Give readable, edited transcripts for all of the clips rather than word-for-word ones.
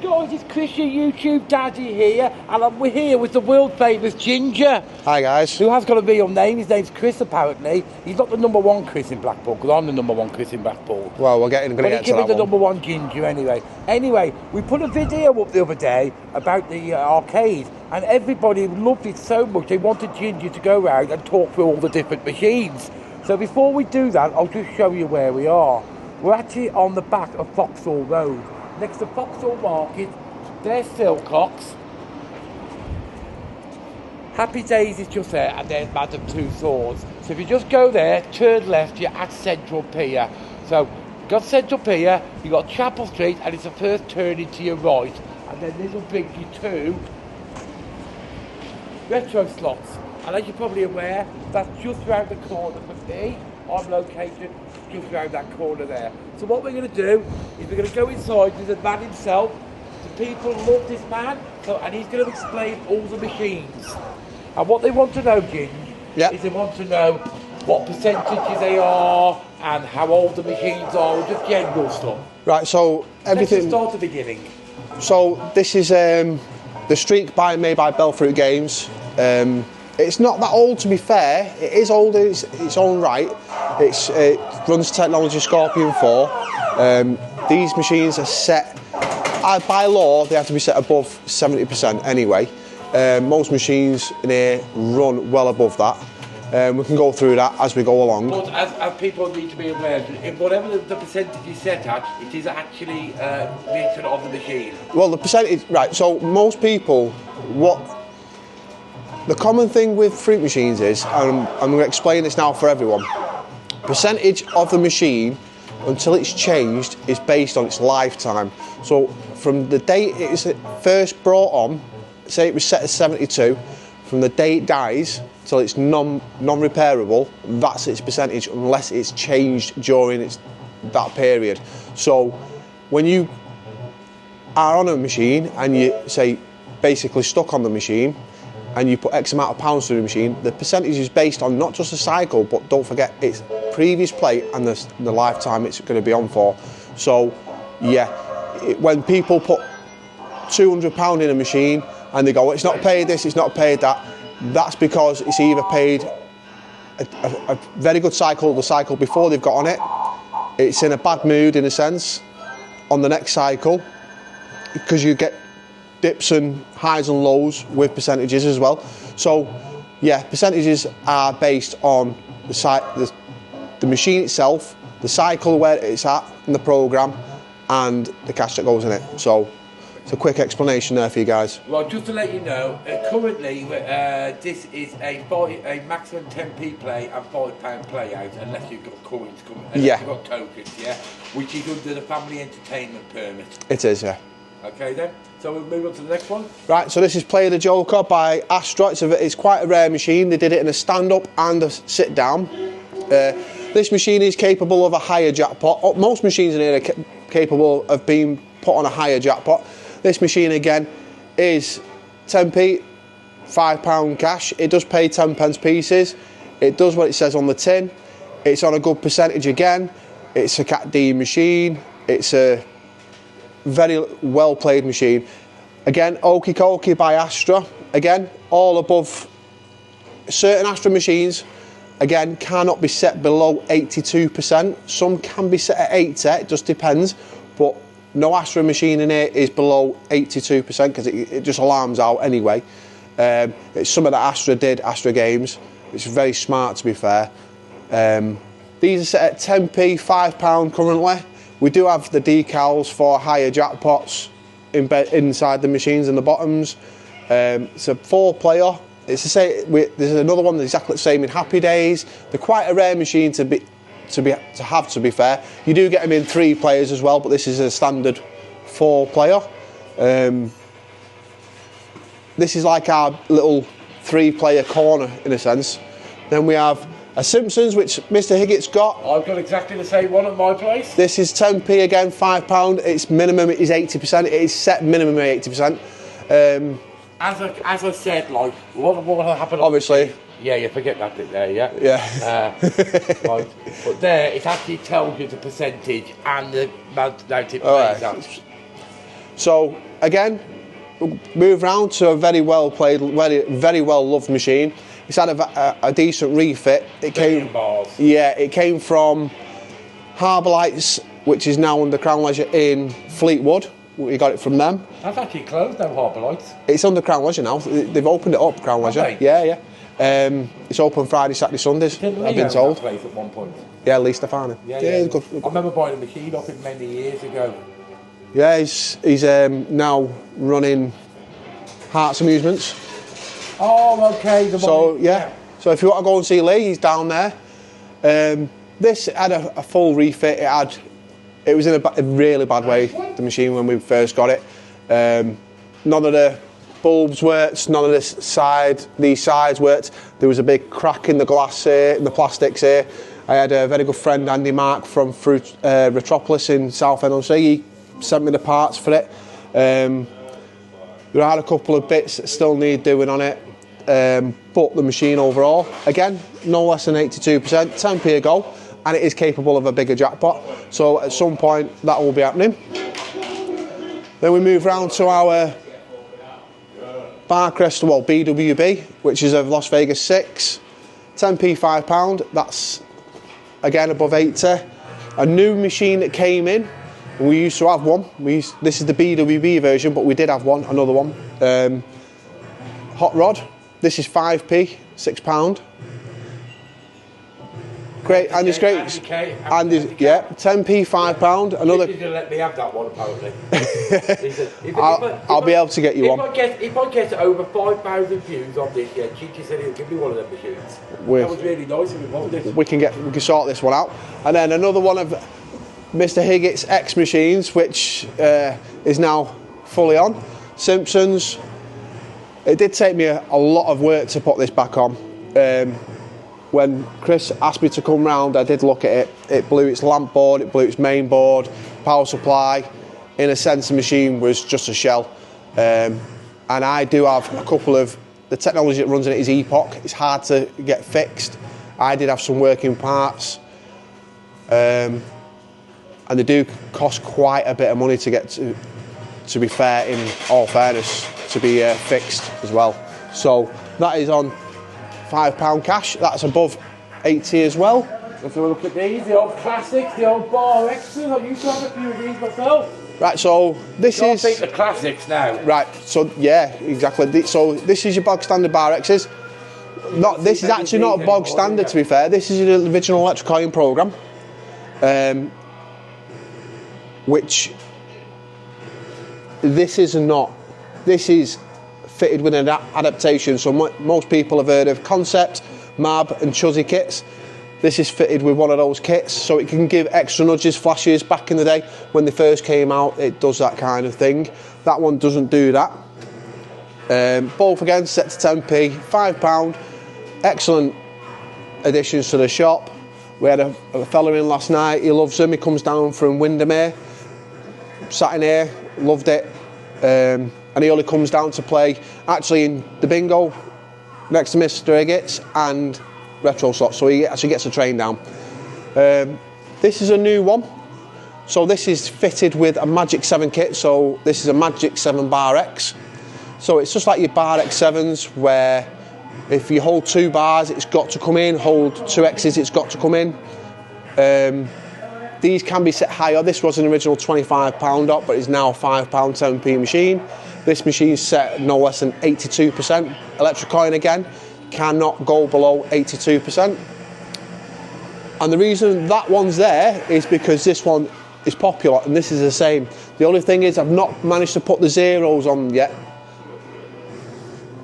guys, it's Chris, your YouTube daddy here, and we're here with the world famous Ginger. Hi guys. Who has got a real name. His name's Chris apparently. He's not the #1 Chris in Blackpool, because I'm the #1 Chris in Blackpool. Well, we're going to get to that the #1 Ginger anyway. Anyway, we put a video up the other day about the arcade, and everybody loved it so much they wanted Ginger to go around and talk through all the different machines. So before we do that, I'll just show you where we are. We're actually on the back of Vauxhall Road, next to Vauxhall Market. There's Silcox. Happy Days is just there, and there's Madame Tussauds. So if you just go there, turn left, you're at Central Pier. So you've got Central Pier, you've got Chapel Street, and it's the first turn into your right. And then this will bring you to Retro Slots. And as you're probably aware, that's just round the corner from me. I'm located just round that corner there. So what we're going to do is we're going to go inside with the man himself. The people love this man, and he's going to explain all the machines. And what they want to know, Ginge, is they want to know what percentages they are and how old the machines are, just general stuff. Right, so everything... Let's start at the beginning. So this is the Streak made by Belfruit Games. It's not that old, to be fair. It is old in its own right. It runs technology Scorpion 4. These machines are set, by law, they have to be set above 70% anyway. Most machines in here run well above that. We can go through that as we go along. But as people need to be aware, if whatever the percentage is set at, it is actually written on the machine. Well, the percentage, right, so most people, the common thing with fruit machines is, and I'm going to explain this now for everyone, percentage of the machine until it's changed is based on its lifetime. So from the date it is first brought on, say it was set at 72, from the day it dies till it's non-repairable, that's its percentage unless it's changed during that period. So when you are on a machine and you say basically stuck on the machine, and you put X amount of pounds through the machine, the percentage is based on not just the cycle, but don't forget its previous play and the lifetime it's going to be on for. So, yeah, when people put £200 in a machine and they go, it's not paid this, it's not paid that, that's because it's either paid a very good cycle, the cycle before they've got on it, it's in a bad mood in a sense on the next cycle, because you get dips and highs and lows with percentages as well. So yeah, percentages are based on the machine itself, the cycle where it's at in the program, and the cash that goes in it. So it's a quick explanation there for you guys. Well, just to let you know, currently this is a maximum 10p play and £5 play out, unless you've got coins coming, unless you've got tokens, which is under the family entertainment permit. It is, yeah. Okay then, so we'll move on to the next one. Right, so this is Play the Joker by Astra. It's quite a rare machine. They did it in a stand-up and a sit-down. This machine is capable of a higher jackpot. Most machines in here are capable of being put on a higher jackpot. This machine again is 10p, £5 cash. It does pay 10p pieces. It does what it says on the tin. It's on a good percentage again. It's a Cat D machine. It's a very well played machine. Again, Okie Kokie by Astra. Again, all above. Certain Astra machines, again, cannot be set below 82%. Some can be set at 80, it just depends. But no Astra machine in here is below 82% because it just alarms out anyway. It's something that Astra did, Astra Games. It's very smart, to be fair. These are set at 10p, £5 currently. We do have the decals for higher jackpots inside the machines in the bottoms. It's a 4-player. It's the same. There's another one that's exactly the same in Happy Days. They're quite a rare machine to have. To be fair, you do get them in 3 players as well, but this is a standard 4-player. This is like our little 3-player corner in a sense. Then we have a Simpsons, which Mr. Higgitt's got. I've got exactly the same one at my place. This is 10p again, £5. Its minimum is 80%. It is set minimum at 80%. As I said, like, what happened? Obviously. Yeah, you forget that bit there, yeah? Yeah. Right. But there, it actually tells you the percentage and the amount it plays out. So again, move round to a very well played, very well loved machine. It's had a decent refit. It came, yeah, it came from Harbour Lights, which is now under Crown Leisure in Fleetwood. We got it from them. That's actually closed now, Harbour Lights. It's under Crown Leisure now. They've opened it up, Crown Leisure. Yeah, yeah. It's open Friday, Saturday, Sundays. I've been told. That place at one point. Yeah, Lee Stefani. Yeah. Good. I remember buying a machine off him many years ago. Yeah, he's now running Hearts Amusements. Oh, okay. So yeah. So if you want to go and see Lee, he's down there. This had a full refit. It was in a really bad way, the machine, when we first got it. None of the bulbs worked, none of these sides worked. There was a big crack in the glass here, in the plastics here. I had a very good friend, Andy Mark, from Retropolis in Southend-on-Sea. He sent me the parts for it. There are a couple of bits that still need doing on it. But the machine overall, again, no less than 82%, 10p a go, and it is capable of a bigger jackpot. So at some point that will be happening. Then we move round to our Barcrest, well, BWB, which is a Las Vegas 6, 10p £5. That's again above 80. A new machine that came in. We used to have one. This is the BWB version, but we did have another one. Hot rod. This is 5p, £6. Great, and it's great. And yeah, 10p £5. Another. He's going to let me have that one, apparently. I'll be able to get you one. If I get over 5,000 views on this, yeah, Chichi said he'll give me one of them machines. That was really nice of him, wasn't it? We can sort this one out. And then another one of Mr. Higgitt's X machines, which is now fully on. Simpsons. It did take me a lot of work to put this back on. When Chris asked me to come round, I did look at it. It blew its lamp board, it blew its main board, power supply. In a sense, the machine was just a shell. And I do have a couple of, the technology that runs in it is Epoch. It's hard to get fixed. I did have some working parts. And they do cost quite a bit of money to get to be fair, in all fairness, to be fixed as well. So that is on £5 cash. That's above 80 as well. If you look at these, the old classics, the old Bar X's, I used to have a few of these myself. Right, so this is... I think the classics now. Right, so yeah, exactly. So this is your bog standard Bar X's. This is actually not a bog standard, to be fair. This is your original electric iron programme. Which this is not. This is fitted with an adaptation. So most people have heard of Concept, Mab and Chuzzy kits. This is fitted with one of those kits, so it can give extra nudges, flashes. Back in the day when they first came out, it does that kind of thing. That one doesn't do that. Both again set to 10p, £5. Excellent additions to the shop. We had a fella in last night. He loves them. He comes down from Windermere, sat in here, loved it. And he only comes down to play actually in the bingo next to Mr. Higgitt's and retro slots, so he actually gets a train down. This is a new one, so this is fitted with a Magic 7 kit. So this is a Magic 7 Bar X, so it's just like your Bar X7s, where if you hold 2 bars it's got to come in, hold 2 X's it's got to come in. These can be set higher. This was an original £25 up, but it's now a £5 10p machine. This machine's set no less than 82%. Electric coin again, cannot go below 82%. And the reason that one's there is because this one is popular and this is the same. The only thing is I've not managed to put the zeros on yet.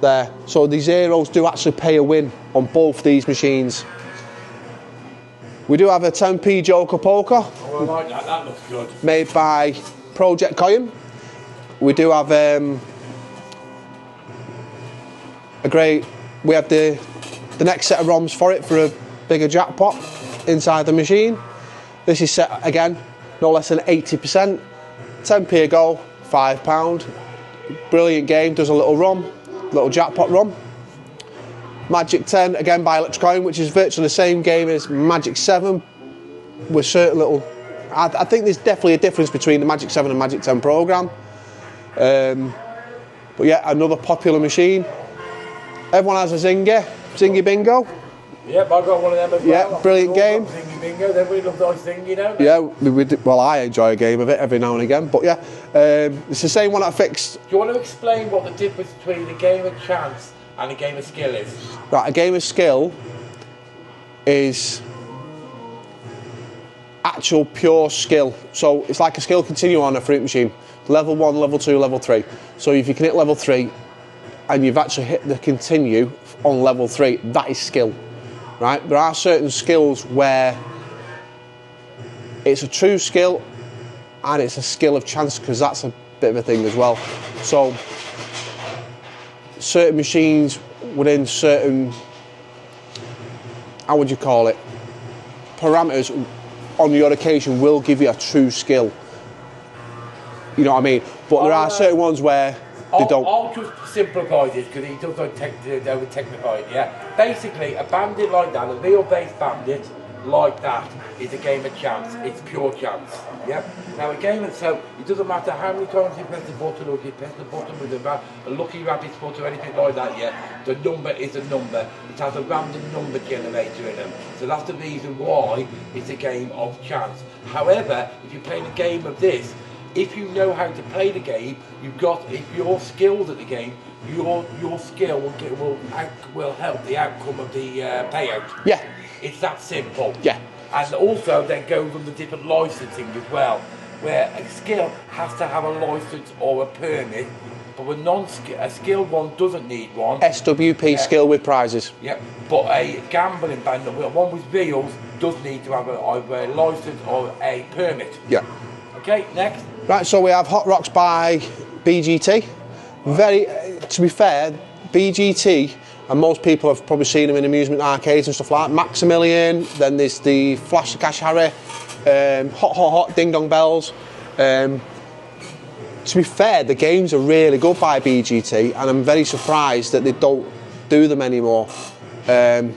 There. So the zeros do actually pay a win on both these machines. We do have a 10p Joker Poker. Oh, I like that. That looks good. Made by Project Coin. We do have a great. We have the next set of ROMs for it for a bigger jackpot inside the machine. This is set again, no less than 80%. 10p a go, £5. Brilliant game. Does a little ROM, little jackpot ROM. Magic 10 again by Electrocoin, which is virtually the same game as Magic 7 with certain little. I think there's definitely a difference between the Magic 7 and Magic 10 program. But yeah, another popular machine. Everyone has a Zingy Bingo. Yep, I've got one of them as well. Yeah, brilliant game. Zingy Bingo, everybody loves nice Zingy, don't they? Yeah, well, I enjoy a game of it every now and again. But yeah, it's the same one I fixed. Do you want to explain what the difference between a game of chance and a game of skill is? Right, a game of skill is actual pure skill. So it's like a skill continuum on a fruit machine. Level 1, level 2, level 3. So if you can hit level 3 and you've actually hit the continue on level 3, that is skill. Right? There are certain skills where it's a true skill and it's a skill of chance, because that's a bit of a thing as well. So certain machines within certain, how would you call it, parameters on your occasion will give you a true skill. You know what I mean? But there are certain ones where they don't. I'll just simplify this, because he does over technify it, yeah? Basically, a bandit like that, a wheel-based bandit like that, is a game of chance. It's pure chance, yeah? Now a game of, so it doesn't matter how many times you press the button, or if you press the button with a lucky rabbit's foot or anything like that, yeah? The number is a number. It has a random number generator in them. So that's the reason why it's a game of chance. However, if you're playing a game of this, if you know how to play the game, if you're skilled at the game, your skill will help the outcome of the payout. Yeah. It's that simple. Yeah. And also then goes on the different licensing as well, where a skill has to have a license or a permit, but a skilled one doesn't need one. SWP, skill with prizes. Yep. But a gambling band, one with wheels, does need to have either a license or a permit. Yeah. Okay, next. Right, so we have Hot Rocks by BGT. To be fair, BGT, and most people have probably seen them in amusement arcades and stuff like that. Maximilian, then there's the Flash the Cash Harry, Hot, Ding Dong Bells. To be fair, the games are really good by BGT, and I'm very surprised that they don't do them anymore. The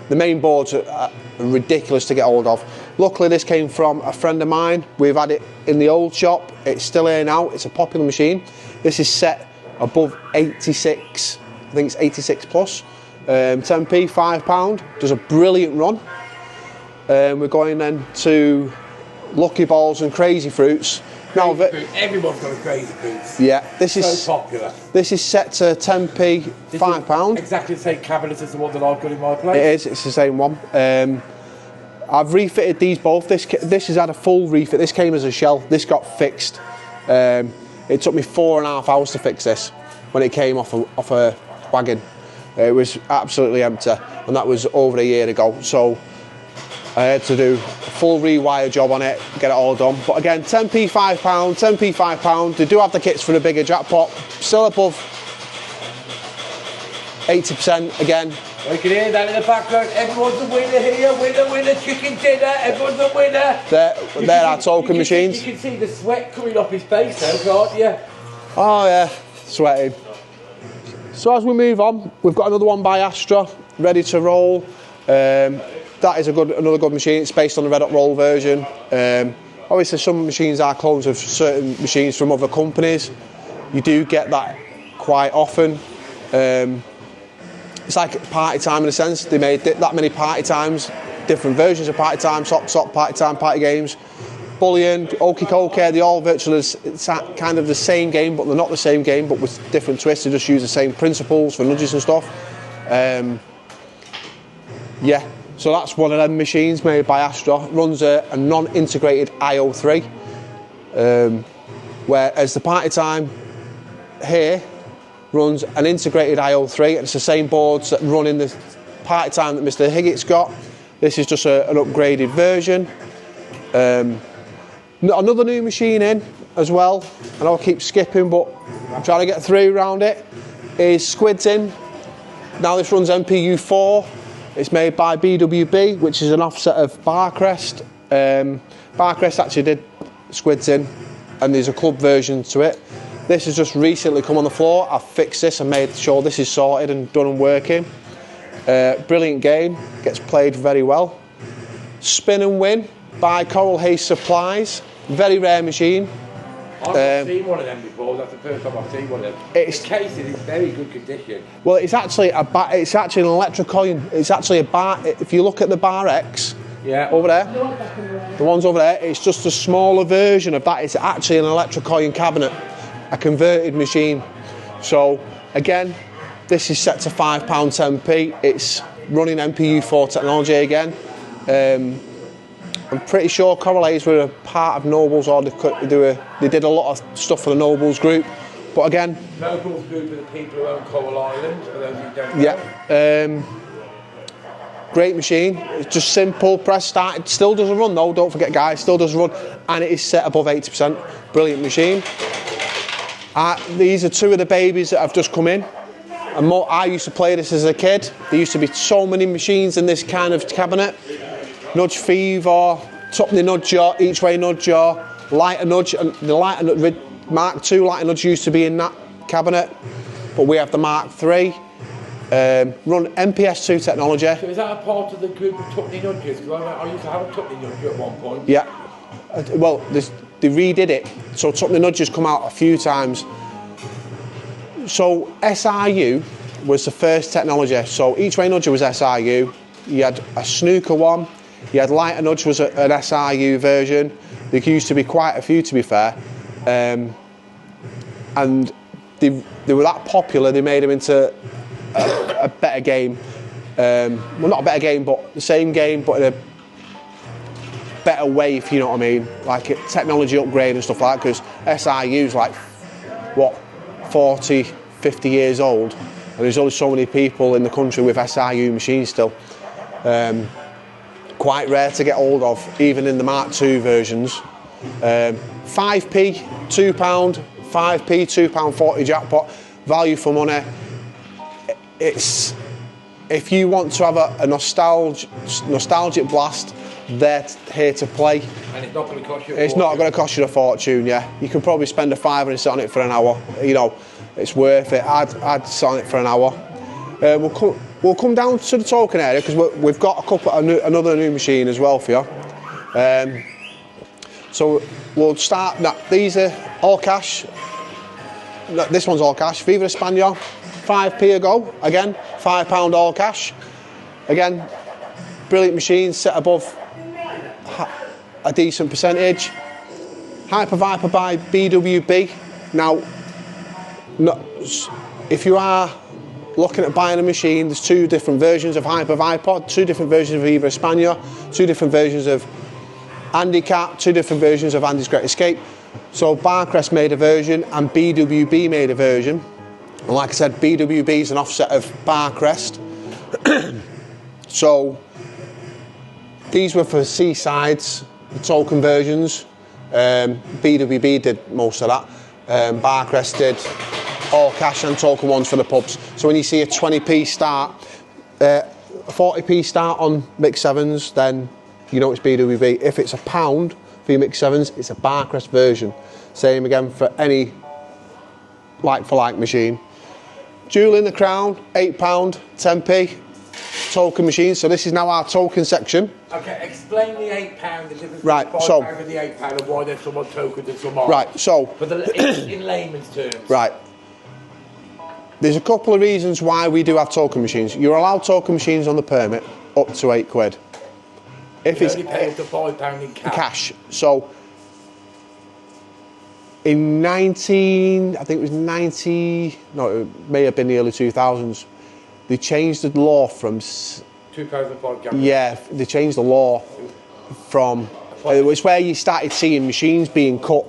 main boards are ridiculous to get hold of. Luckily, this came from a friend of mine. We've had it in the old shop. It's still here now. It's a popular machine. This is set above 86. I think it's 86 plus. 10p, £5. Does a brilliant run. We're going then to Lucky Balls and Crazy Fruits. Now, everyone's got a Crazy Fruits. Yeah, this is so popular. This is set to 10p, £5. Exactly the same cabinet as the one that I've got in my place. It is. It's the same one. I've refitted these both. This has had a full refit. This came as a shell. This got fixed. It took me 4.5 hours to fix this when it came off a wagon. It was absolutely empty, and that was over a year ago. So I had to do a full rewire job on it, get it all done. But again, 10p, £5, 10p, £5. They do have the kits for the bigger jackpot. Still above 80% again. You can hear that in the background. Everyone's a winner here. Winner, chicken dinner. Everyone's a winner. They're our token machines. You can see the sweat coming off his face though, can't you? Oh yeah, sweating. So as we move on, we've got another one by Astra, ready to roll. That is another good machine. It's based on the Red Hot Roll version. Obviously, some machines are clones of certain machines from other companies. You do get that quite often. It's like party time in a sense. They made that many party times, different versions of party time, sock, party time, party games. Bullion, Okie Kokie, they're all virtually it's kind of the same game, but they're not the same game, but with different twists. They just use the same principles for nudges and stuff. Yeah, so that's one of them machines made by Astra. Runs a non-integrated IO3, whereas the party time here runs an integrated IO3, and it's the same boards that run in the party time that Mr. Higgitt's got. This is just an upgraded version. Another new machine in as well, and I'll keep skipping, but I'm trying to get through around it, is Squids in. Now this runs MPU4. It's made by BWB, which is an offset of Barcrest. Barcrest actually did Squids in, and there's a club version to it. This has just recently come on the floor. I've fixed this and made sure this is sorted and done and working. Brilliant game, gets played very well. Spin and Win by Coral Hayes Supplies. Very rare machine. I've not seen one of them before. That's the first time I've seen one of them. The case is in very good condition. Well, it's actually an electric coin. It's actually a bar. If you look at the Bar X, over there, the ones over there, it's just a smaller version of that. It's actually an electric coin cabinet, a converted machine. So again, this is set to £5.10p. It's running MPU4 technology again. I'm pretty sure Correlates were a part of Nobles, or they did a lot of stuff for the Nobles group. But again, Nobles group are the people who own Coral Island, for those who don't know. Great machine. It's just simple. Press start. It still doesn't run though. Don't forget, guys. Still doesn't run, and it is set above 80%. Brilliant machine. These are two of the babies that have just come in. And I used to play this as a kid. There used to be so many machines in this kind of cabinet. Nudge Fever, Tupney Nudger, Each Way Nudger, Lighter Nudge, and the Lighter Nudge, Mark II Lighter Nudge used to be in that cabinet, but we have the Mark III. Run MPS2 technology. So is that a part of the group of Tupney Nudgers? Because I used to have a Tupney Nudger at one point. Yeah. Well, they redid it, so Tupney Nudgers come out a few times. So SRU was the first technology. So Each Way Nudger was SRU. You had a snooker one. You had Lighter Nudge was an SRU version. There used to be quite a few, to be fair. And they were that popular, they made them into a better game. Well, not a better game, but the same game, but in a better way, if you know what I mean. Like a technology upgrade and stuff like that, because SRU's like, what, 40, 50 years old. And there's only so many people in the country with SRU machines still. Quite rare to get hold of, even in the Mark II versions. 5p, £2, 5p, £2.40 jackpot, value for money. It's, if you want to have a nostalgic blast, they're here to play. And it's not going to cost you. It's not going to cost you a fortune. Yeah, you can probably spend a £5 and sit on it for an hour. You know, it's worth it. I'd sit on it for an hour. We'll come down to the token area because we've got another new machine as well for you. So we'll start. Now, these are all cash. This one's all cash. Viva España, 5p a go. Again, £5 all cash. Again, brilliant machine, set above a decent percentage. Hyper Viper by BWB. Now, if you are looking at buying a machine, there's two different versions of Hyper Viper, two different versions of Viva España, two different versions of Handicap, two different versions of Andy's Great Escape. So Barcrest made a version and BWB made a version. And like I said, BWB is an offset of Barcrest. So these were for Seasides, the token versions. BWB did most of that. Barcrest did all cash and token ones for the pubs. So when you see a 20p start, 40p start on Mix 7s, then you know it's BWB. If it's £1 for your Mix 7s, it's a Barcrest version. Same again for any like-for-like machine. Jewel in the Crown, £8, 10p. Token machine. So this is now our token section. Okay, explain the £8, the difference right, between so, £5 and the £8 and why there's some on tokens and some aren't. Right, so... But in layman's terms. Right. There's a couple of reasons why we do have token machines. You're allowed token machines on the permit up to £8. If it's only pay up to £5 in cash. So in I think it was 90, no, it may have been the early 2000s, they changed the law from 2005 gambling. Yeah, they changed the law from it was where you started seeing machines being cut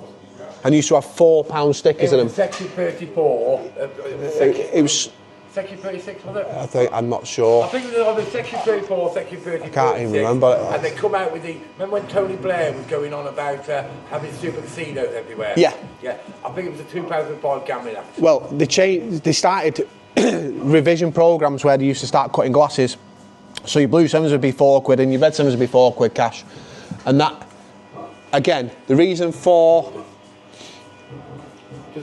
and used to have £4 stickers in them. Section 34. It was Section 36, was it? I'm not sure. I think it was either Section 34 or Section 34. I can't even remember. And they come out with remember when Tony Blair was going on about having super casinos everywhere? Yeah. Yeah. I think it was the 2005 Gambling Act. Well, they started revision programs where they used to start cutting glasses. So your blue sevens would be £4 and your red sevens would be £4 cash. And that, again, the reason for...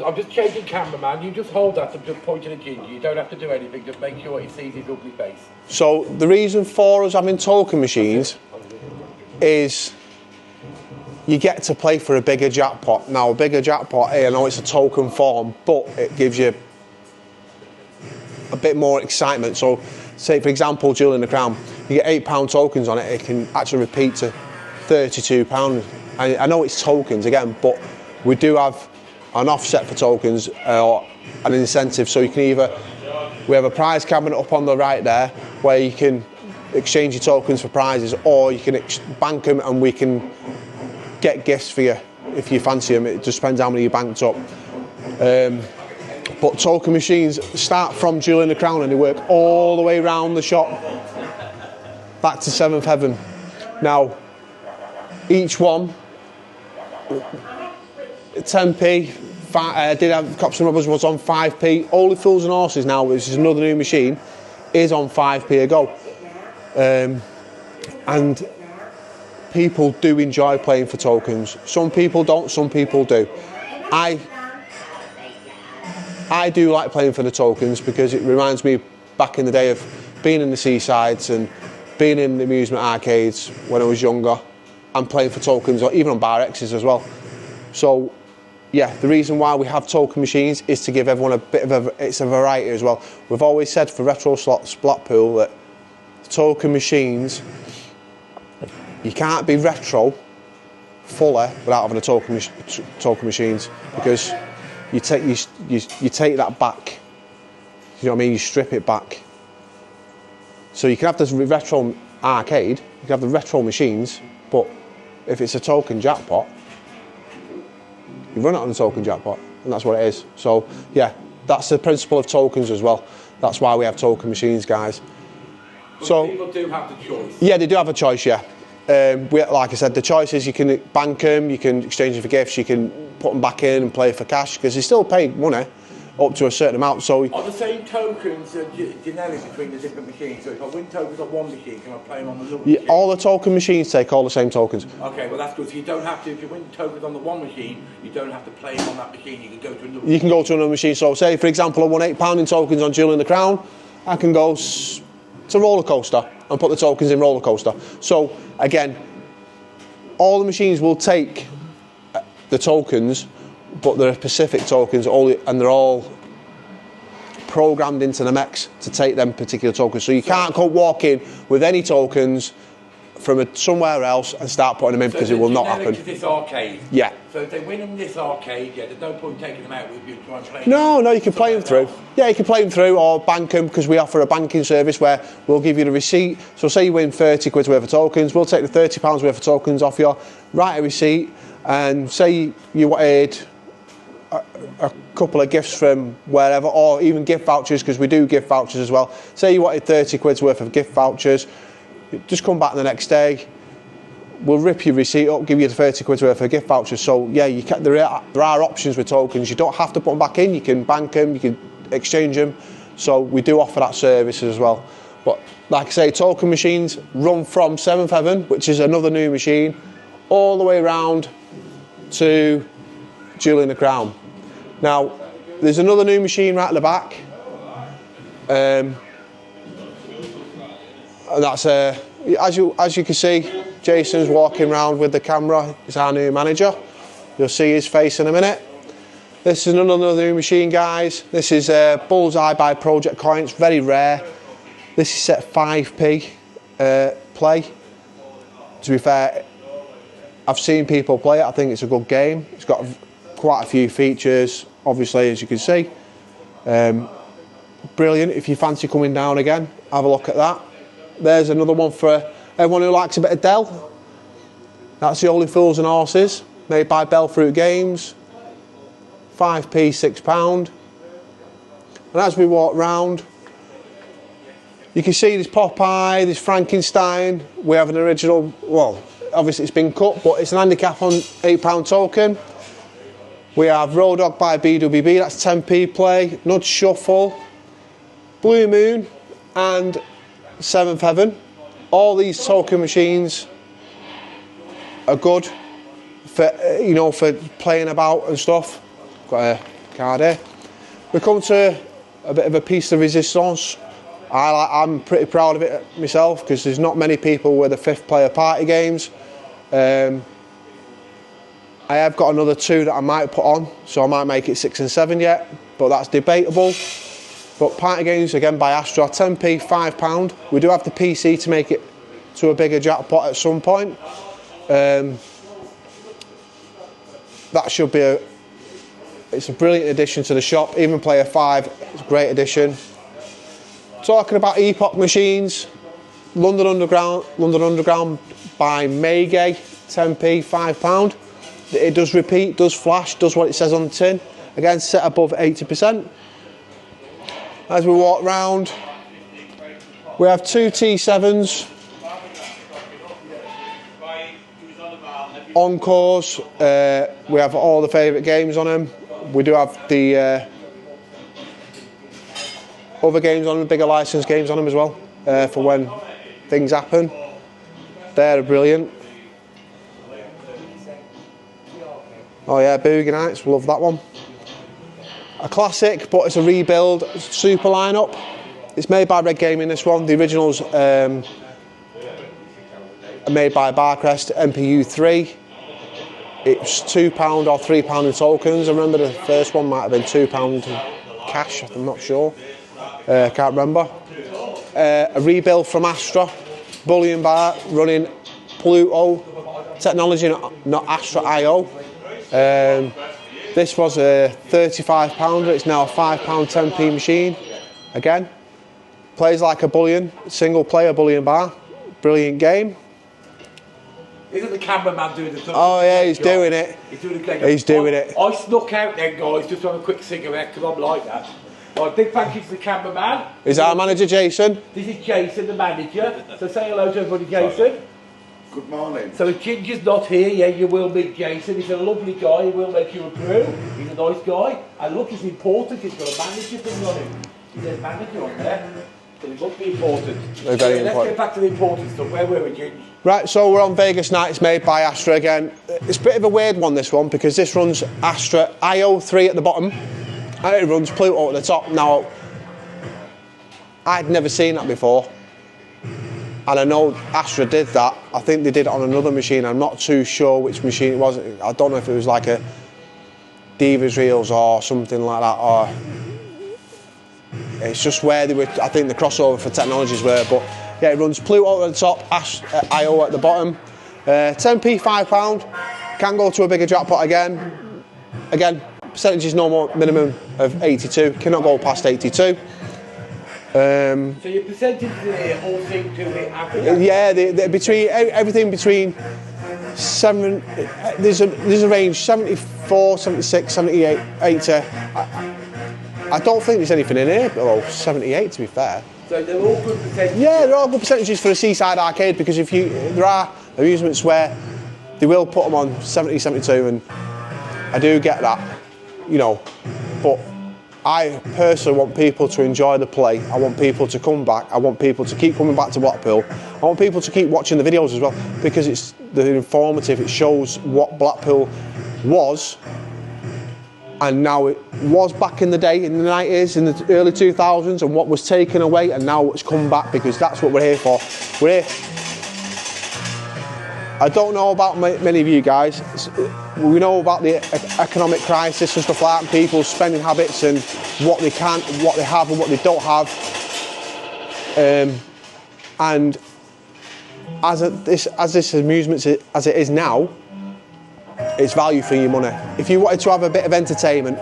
I'm just changing cameraman, you just hold that, I'm just pointing at Ginger, you don't have to do anything, just make sure he sees his ugly face. So the reason for us having token machines is you get to play for a bigger jackpot. Now, a bigger jackpot, I know it's a token form, but it gives you a bit more excitement. So, say for example, Jewel in the Crown, you get £8 tokens on it, it can actually repeat to £32. I know it's tokens again, but we do have an offset for tokens or an incentive. So you can we have a prize cabinet up on the right there where you can exchange your tokens for prizes, or you can bank them and we can get gifts for you if you fancy them. It just depends how many you banked up. But token machines start from Jewel in the Crown and they work all the way around the shop back to 7th Heaven. Now, each one, 10p, did have Cops and Robbers was on 5p. Only Fools and Horses now, which is another new machine, is on 5p a go. And people do enjoy playing for tokens. Some people don't, some people do. I do like playing for the tokens because it reminds me back in the day of being in the seasides and being in the amusement arcades when I was younger and playing for tokens, or even on Bar X's as well. So yeah, the reason why we have token machines is to give everyone a bit of it's a variety as well. We've always said for Retro Slots Blackpool that token machines, you can't be retro fully without having a token machines, because you take that back. You know what I mean? You strip it back. So you can have this retro arcade, you can have the retro machines, but if it's a token jackpot, you run it on a token jackpot, and that's what it is. So yeah, that's the principle of tokens as well. That's why we have token machines, guys. But so people do have the choice. Yeah, they do have a choice. Yeah, like I said, the choice is you can bank them, you can exchange them for gifts, you can put them back in and play for cash, because they still pay money up to a certain amount. So are the same tokens generic between the different machines? So if I win tokens on one machine, can I play them on the other machine? All the token machines take all the same tokens. Okay, well that's good. So you don't have to, if you win tokens on the one machine, you don't have to play them on that machine. You can go to another. You can go to another machine. So say, for example, I won £8 in tokens on Jewel in the Crown. I can go to Roller Coaster and put the tokens in Roller Coaster. So again, all the machines will take the tokens, but they're specific tokens, and they're all programmed into the mechs to take them particular tokens. So you can't go walk in with any tokens from somewhere else and start putting them in, because it will not happen. To this arcade. Yeah. So if they win in this arcade, yeah, there's no point taking them out with you to try and play. No, you can play them through. Yeah, you can play them through or bank them, because we offer a banking service where we'll give you the receipt. So say you win 30 quid worth of tokens, we'll take the £30 worth of tokens off you, write a receipt, and say you wanted a couple of gifts from wherever, or even gift vouchers, because we do gift vouchers as well. Say you wanted 30 quid's worth of gift vouchers, just come back the next day, we'll rip your receipt up, give you the 30 quid's worth of gift vouchers. So yeah, there are options with tokens. You don't have to put them back in, you can bank them, you can exchange them. So we do offer that service as well. But like I say, token machines run from 7th Heaven, which is another new machine, all the way around to Jewel in the Crown. Now, there's another new machine right at the back. And that's as you can see, Jason's walking around with the camera. He's our new manager. You'll see his face in a minute. This is another new machine, guys. This is Bullseye by Project Coins, very rare. This is set 5p play. To be fair, I've seen people play it. I think it's a good game. It's got quite a few features, obviously, as you can see. Brilliant. If you fancy coming down again, have a look at that. There's another one for everyone who likes a bit of Dell. That's the Only Fools and Horses, made by Bellfruit Games. 5p, £6. And as we walk round, you can see there's Popeye, there's Frankenstein. We have an original, well, obviously it's been cut, but it's an handicap on £8 token. We have Roadog by BWB, that's 10p play, Nudge Shuffle, Blue Moon, and 7th Heaven. All these token machines are good for, for playing about and stuff. Got a card here. We come to a bit of a piece de resistance. I'm pretty proud of it myself, because there's not many people with the 5th player party games. I have got another 2 that I might put on, so I might make it 6 and 7 yet, but that's debatable. But party games, again, by Astra, 10p, £5. We do have the PC to make it to a bigger jackpot at some point. That should be it's a brilliant addition to the shop. Even Player 5, it's a great addition. Talking about Epoch machines, London Underground by Maygay, 10p, £5. It does repeat, does flash, does what it says on the tin. Again, set above 80%. As we walk round, we have 2 T7s. Encores, we have all the favourite games on them. We do have the other games on them, bigger licensed games on them as well, for when things happen. They're brilliant. Oh yeah, Boogie Nights, love that one. A classic, but it's a rebuild, super lineup. It's made by Red Gaming, this one. The originals are made by Barcrest, MPU 3. It's £2 or £3 in tokens. I remember the first one might have been £2 cash, I'm not sure. Can't remember. A rebuild from Astra, bullion bar running Pluto technology, not Astra IO. This was a £35, it's now a £5 10p machine. Again, plays like a bullion, single player bullion bar. Brilliant game. Isn't the cameraman doing the... Oh yeah, he's doing it. He's doing it. He's doing it. I snuck out then, guys, just to have a quick cigarette, because I'm like that. Right, big thank you to the cameraman. Is our manager Jason? This is Jason, the manager. So say hello to everybody, Jason. Good morning. So if Ginger's not here, yeah, you will meet Jason. He's a lovely guy, he will make you a brew. He's a nice guy. And look, he's important, he's got a manager thing on him. He says manager on there. So it must be important. They're very important. Let's get back to the important stuff. Where were we, Ginger? Right, so we're on Vegas Nights, made by Astra again. It's a bit of a weird one, this one, because this runs Astra IO3 at the bottom, and it runs Pluto at the top. Now, I'd never seen that before, and I know Astra did that. I think they did it on another machine. I'm not too sure which machine it was. I don't know if it was like a Divas Reels or something like that, or it's just where they were. I think the crossover for technologies were, but yeah, it runs Pluto at the top, IO at the bottom. 10p, £5. Can go to a bigger jackpot again. Again, percentage is no more minimum of 82. Cannot go past 82. So your percentages here all seem to be average? Yeah, everything between 7. There's a range 74, 76, 78, 80. I don't think there's anything in here below 78, to be fair. So they're all good percentages? Yeah, they're all good percentages for a seaside arcade, because there are amusements where they will put them on 70, 72, and I do get that, you know, but I personally want people to enjoy the play. I want people to come back. I want people to keep coming back to Blackpool. I want people to keep watching the videos as well, because they're informative. It shows what Blackpool was, and now it was back in the day, in the 90s, in the early 2000s, and what was taken away, and now it's come back, because that's what we're here for. We're here. I don't know about many of you guys. We know about the economic crisis and stuff like that, and people's spending habits, and what they can, what they have, and what they don't have. And as this amusement as it is now, it's value for your money. If you wanted to have a bit of entertainment,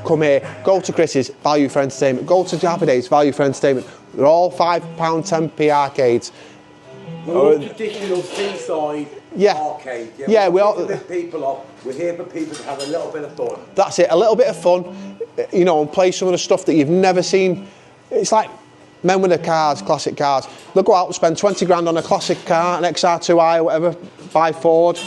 come here. Go to Chris's, value for entertainment. Go to Happy Days, value for entertainment. They're all £5, 10p arcades. We're all traditional seaside arcade. Yeah, we're all people off. We're here for people to have a little bit of fun. That's it, a little bit of fun, you know, and play some of the stuff that you've never seen. It's like men with their cars, classic cars. They'll go out and spend 20 grand on a classic car, an XR2i or whatever, by Ford,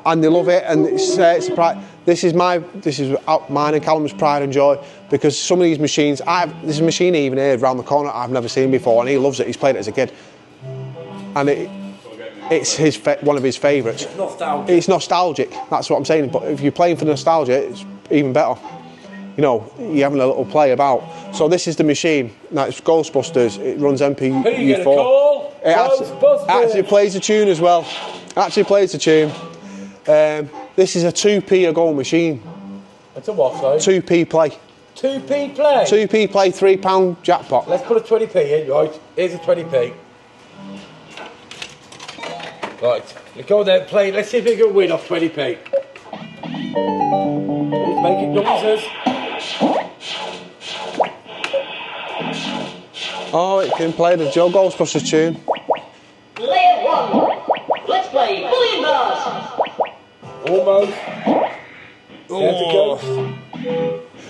and they love it, and it's a pride. This is mine and Callum's pride and joy, because some of these machines, there's a machine even here around the corner I've never seen before, and he loves it. He's played it as a kid, and it's one of his favourites. It's nostalgic. It's nostalgic. That's what I'm saying. But if you're playing for nostalgia, it's even better. You know, you're having a little play about. So this is the machine. Now it's Ghostbusters. It runs MPU4. It actually plays the tune as well. Actually plays the tune. This is a 2p a goal machine. It's a what, sorry? 2p play. 2p play? 2p play, £3 jackpot. Let's put a 20p in, right? Here's a 20p. Right, let's go there and play. Let's see if we can win off 20p. Let's make it noises. Oh, it can play the Joe Ghostbusters tune. Layer 1. Let's play Billion Bars. Almost. Oh.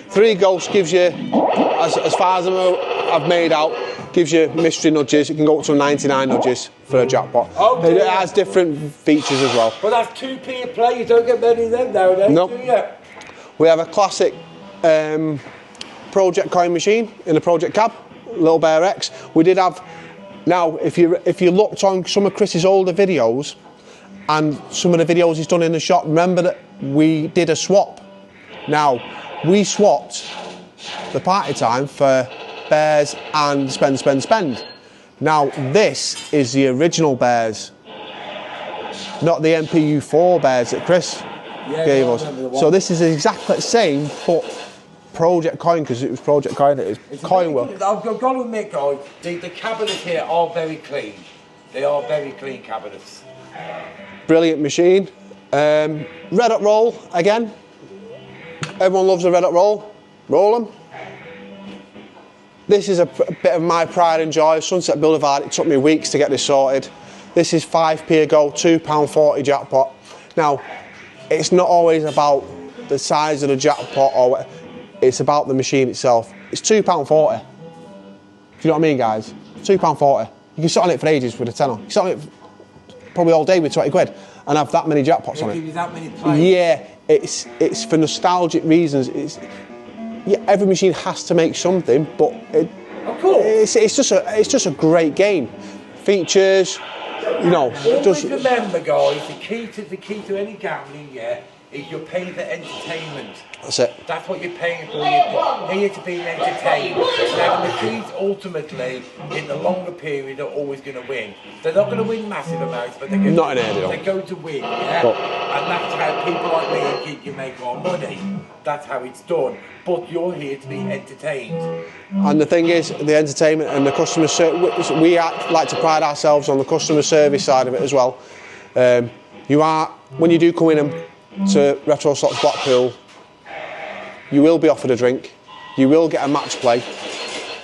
3 ghosts gives you, as far as I've made out, gives you mystery nudges. It can go up to 99 nudges for a jackpot. Oh, it has different features as well. But that's 2p a play. You don't get many of them nowadays, nope. do you? We have a classic project coin machine in a project cab, Little Bear X. We did have. Now, if you looked on some of Chris's older videos and some of the videos he's done in the shop, remember that we did a swap. Now, we swapped the party time for Bears and Spend. Now, this is the original Bears, not the MPU4 Bears that Chris gave us. So this is exactly the same, but project coin, because it was project coin. It is coin world. I've got to admit, guys, the cabinets here are very clean. They are very clean cabinets. Brilliant machine. Red Hot Roll again. Everyone loves a Red Hot Roll. Roll them. This is a bit of my pride and joy. Sunset Boulevard. It took me weeks to get this sorted. This is 5p a go, £2.40 jackpot. Now, it's not always about the size of the jackpot or it's about the machine itself. It's £2.40. Do you know what I mean, guys? £2.40. You can sit on it for ages with a tenner. You can sit on it probably all day with 20 quid and have that many jackpots on it. Give you that many plays. Yeah, it's for nostalgic reasons. Yeah, every machine has to make something, but of course. it's just a great game. Features, you know. Always remember, guys, the key to any gambling, yeah, is you're paying for entertainment. That's it. That's what you're paying for. You're here to be entertained. Now, the machines ultimately, in the longer period, are always going to win. They're not going to win massive amounts, but they're going to win, yeah? And that's how people like me and Kid, you make our money. That's how it's done. But you're here to be entertained. And the thing is, the entertainment and the customer service, we like to pride ourselves on the customer service side of it as well. When you do come in to Retro Slots Blackpool, you will be offered a drink, you will get a match play.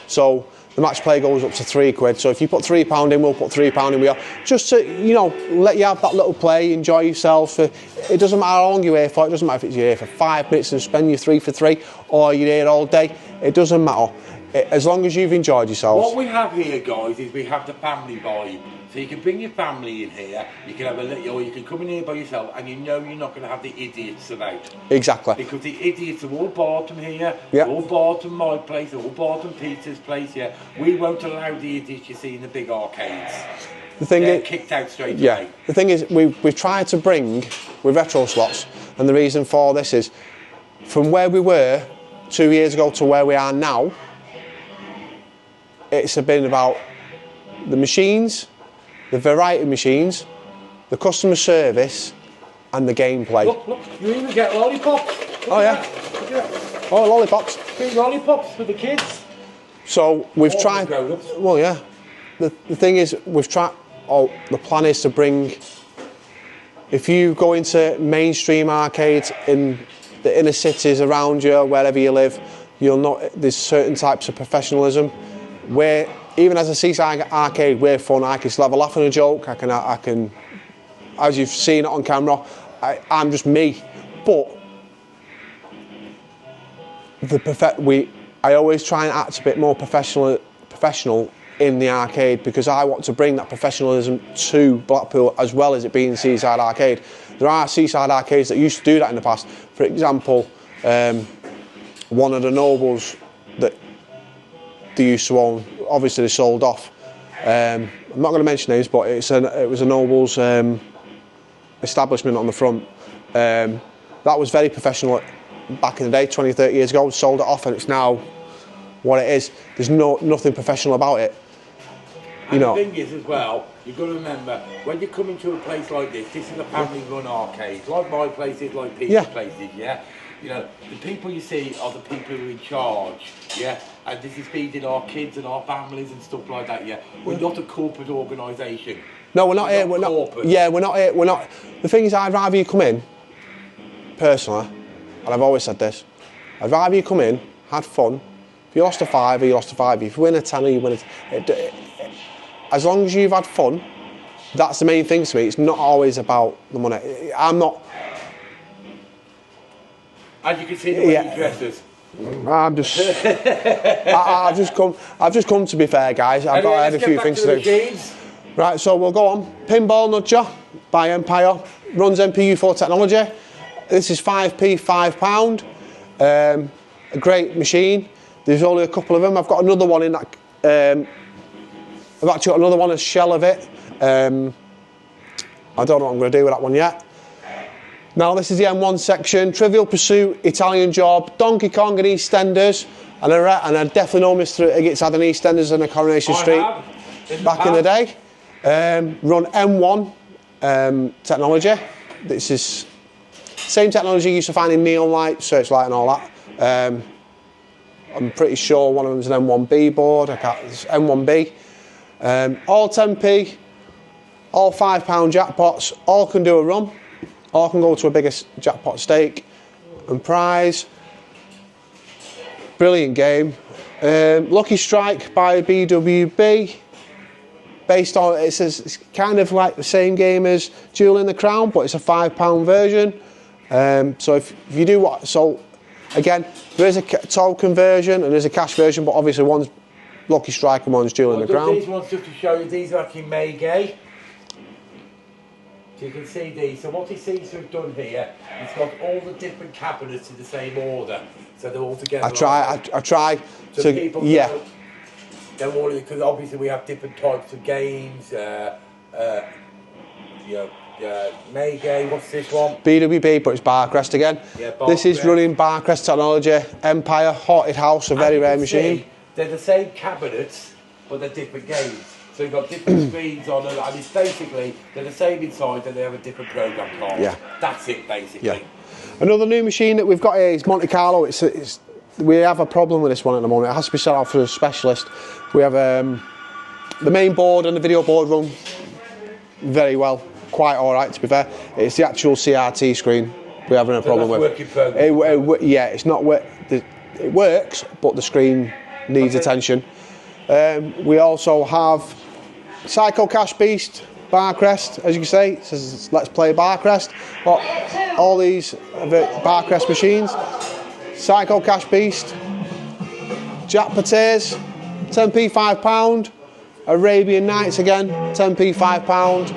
So the match play goes up to £3. So if you put £3 in, we'll put £3 in with you. Just to, you know, let you have that little play, enjoy yourself. It doesn't matter how long you're here for, it doesn't matter if it's you're here for 5 minutes and spend your 3 for 3 or you're here all day, it doesn't matter. As long as you've enjoyed yourselves. What we have here, guys, is we have the family vibe. So you can bring your family in here, you can have a little, or you can come in here by yourself, and you know you're not going to have the idiots about. Exactly. Because the idiots are all barred from here, yep. all barred from my place, all barred from Peter's place, yeah. We won't allow the idiots you see in the big arcades. The thing They're is, kicked out straight away. The thing is, we've tried to bring, with Retro Slots, and the reason for this is, from where we were 2 years ago to where we are now, it's been about the machines, the variety of machines, the customer service, and the gameplay. Look, you even get lollipops. Oh yeah. Oh, lollipops. Free lollipops for the kids. So we've tried. Well, yeah. The thing is, we've tried. Oh, the plan is to bring. If you go into mainstream arcades in the inner cities around you, wherever you live, you'll know there's certain types of professionalism. Where even as a seaside arcade, we're fun. I can still have a laugh and a joke. I can, as you've seen it on camera, I'm just me. But I always try and act a bit more professional in the arcade because I want to bring that professionalism to Blackpool as well as it being Seaside Arcade. There are Seaside Arcades that used to do that in the past. For example, one of the Nobles that they used to own, obviously they sold off. I'm not going to mention names, but it was a Nobles establishment on the front. That was very professional back in the day, 20, 30 years ago. Sold it off and it's now what it is. There's nothing professional about it. And the thing is as well, you've got to remember, when you come into a place like this is a family-run arcade, like my places, like Peter's places, yeah? You know, the people you see are the people who are in charge, yeah? And this is feeding our kids and our families and stuff like that, yeah? We're not a corporate organisation. No, we're not here. We're not. Yeah, we're not here. We're not. The thing is, I'd rather you come in, personally, and I've always said this, I'd rather you come in, had fun. If you lost a fiver, you lost a fiver. If you win a tenner, you win a as long as you've had fun, that's the main thing to me. It's not always about the money. I'm not. As you can see, the way you dress us. I'm just. I've just come to be fair, guys. I had a few things to do. Right, so we'll go on. Pinball Nudger by Empire. Runs MPU4 technology. This is 5p, £5. A great machine. There's only a couple of them. I've got another one in that. I've actually got another one, a shell of it. I don't know what I'm going to do with that one yet. Now this is the M1 section. Trivial Pursuit, Italian Job, Donkey Kong and EastEnders. And I definitely know Mr. Higgitt's had an EastEnders and a Coronation Street back in the day. Run M1 technology. This is same technology you used to find in Neon Light, Searchlight and all that. I'm pretty sure one of them is an M1B board. It's M1B. All 10p, all £5 jackpots, all can do a run, all can go to a bigger jackpot stake and prize. Brilliant game. Lucky Strike by BWB. Based on, it's kind of like the same game as Jewel in the Crown, but it's a £5 version. So if you do what, so again, there is a token version and there's a cash version, but obviously one's Lucky Strike and one's Jewel in the Crown. These ones, just to show you, these are actually May-Gay. So you can see these. So what he seems to have done here, he's got all the different cabinets in the same order. So they're all together. I try so to, people don't worry, because obviously we have different types of games. May-Gay, what's this one? BWB, but it's Barcrest again. Yeah, this is running Barcrest technology. Empire, Haunted House, a very rare machine. They're the same cabinets, but they're different games. So you've got different screens on them, and it's basically, they're the same inside, and they have a different program card. Yeah. That's it, basically. Yeah. Another new machine that we've got here is Monte Carlo. We have a problem with this one at the moment. It has to be set out for a specialist. We have the main board and the video board run very well. Quite all right, to be fair. It's the actual CRT screen we're having a problem with. Work in progress. Yeah, it's not work. It works, but the screen needs attention. We also have Psycho Cash Beast, Barcrest, as you can see. It says let's play Barcrest. But all these are Barcrest machines. Psycho Cash Beast, Jack Pateers, 10p £5. Arabian Nights again, 10p £5.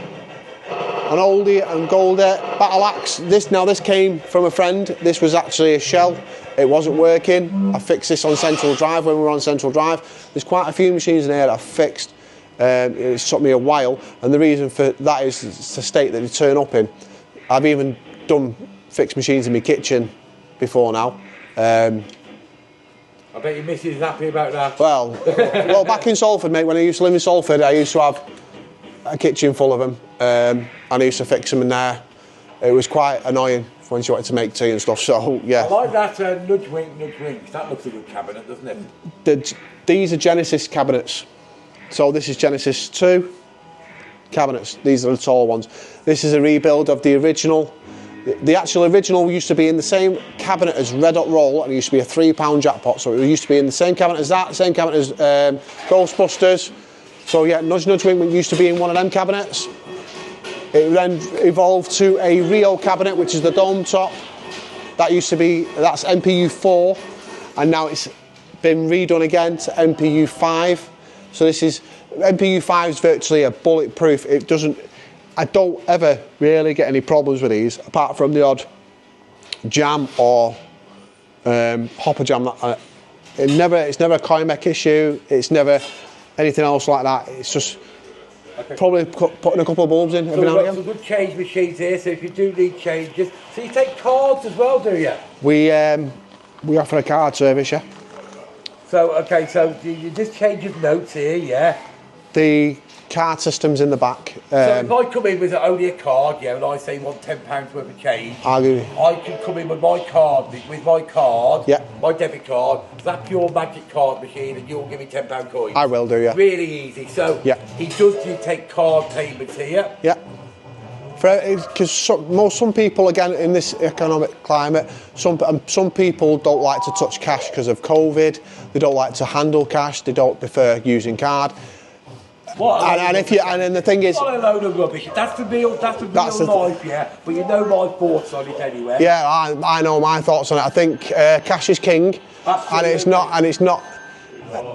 An oldie and goldie, Battle Axe. This came from a friend. This was actually a shell. It wasn't working. I fixed this on Central Drive when we were on Central Drive. There's quite a few machines in here that I've fixed. It took me a while, and the reason for that is to state that they turn up in. I've even done fixed machines in my kitchen before now. I bet your missus is happy about that. Well, back in Salford, mate, when I used to live in Salford, I used to have a kitchen full of them, and I used to fix them in there. It was quite annoying when she wanted to make tea and stuff, so yeah. I like that nudge wink, nudge wink. That looks a good cabinet, doesn't it? These are Genesis cabinets. So this is Genesis 2 cabinets. These are the tall ones. This is a rebuild of the original. The actual original used to be in the same cabinet as Red Hot Roll, and it used to be a £3 jackpot. So it used to be in the same cabinet as that, same cabinet as Ghostbusters. So yeah, Nudge Nudge Wink used to be in one of them cabinets. It then evolved to a Rio cabinet, which is the dome top. That used to be, that's MPU 4, and now it's been redone again to MPU 5. So this is, MPU 5 is virtually a bulletproof. It doesn't, I don't ever really get any problems with these, apart from the odd jam or hopper jam. It's never a Coimec issue. It's never anything else like that. It's just probably putting a couple of bulbs in every now and again. Some good change machines here, so if you do need changes. So you take cards as well, do you? We offer a card service, yeah. So, okay, so you just change your notes here, yeah? The card system's in the back. So if I come in with only a card, yeah, and I say you want £10 worth of change, I can come in with my card, yeah, my debit card, slap your magic card machine, and you'll give me £10 coins. I will do, yeah. Really easy. So yeah, he does take card payments here. Yeah. Because some people, again, in this economic climate, some people don't like to touch cash because of COVID. They don't like to handle cash. They don't prefer using card. And then the thing is, what a load of rubbish. That's the real life, yeah. But you know my thoughts on it anyway. Yeah, I know my thoughts on it. I think cash is king, and it's not.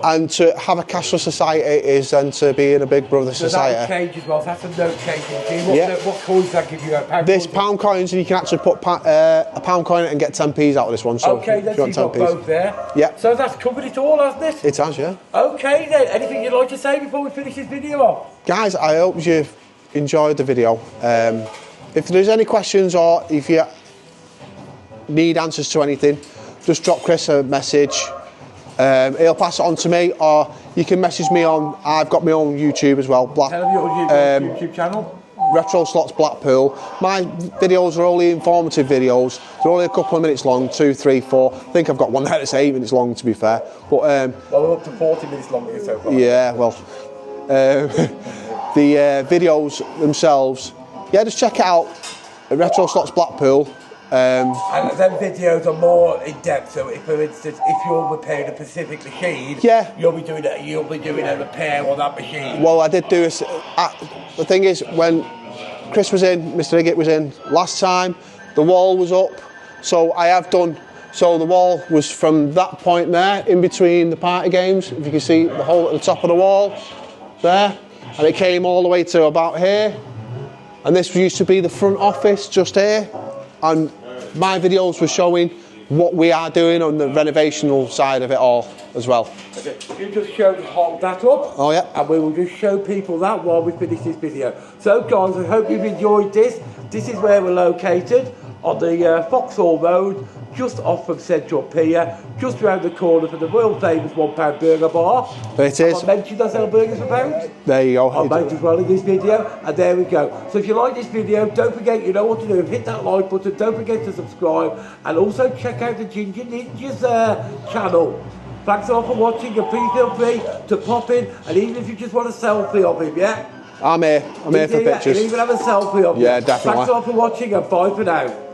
And to have a cashless society is then to be in a big brother society. So that'll change as well. That's a note change. What coins does that give you? Pound coins, and you can actually put a pound coin and get 10p's out of this one. So okay, then you've got both there. Yeah. So that's covered it all, hasn't it? It has, yeah. Okay then. Anything you'd like to say before we finish this video off? Guys, I hope you've enjoyed the video. If there's any questions or if you need answers to anything, just drop Chris a message. He'll pass it on to me, or you can message me on. I've got my own YouTube as well. Tell him your YouTube channel. Retro Slots Blackpool. My videos are only informative videos. They're only a couple of minutes long, 2, 3, 4. I think I've got one there that's 8 minutes long, to be fair. But well, we're up to 40 minutes long so far. Yeah, well, the videos themselves. Yeah, just check it out. Retro Slots Blackpool. And them videos are more in depth. So, if, for instance, if you're repairing a specific machine, yeah, you'll be doing a repair on that machine. Well, I did do the thing is, when Chris was in, Mr. Higgett was in last time, the wall was up. So I have done. So the wall was from that point there, in between the party games. If you can see the hole at the top of the wall, there, and it came all the way to about here. And this used to be the front office, just here, and my videos were showing what we are doing on the renovational side of it all as well. Okay. You just hold that up. Oh yeah. And we will just show people that while we finish this video. So guys, I hope you've enjoyed this. This is where we're located, on the Vauxhall Road, just off from Central Pier, just around the corner from the world famous £1 burger bar. There it is. I mentioned I sell burgers for £1. There you go. I made as well in this video, and there we go. So if you like this video, don't forget, you know what to do, hit that like button, don't forget to subscribe, and also check out the Ginger Ninjas channel. Thanks a lot for watching, and please feel free to pop in, and even if you just want a selfie of him, yeah? I'm here for pictures. You'll even have a selfie of him. Yeah, definitely. Thanks a lot for watching, and bye for now.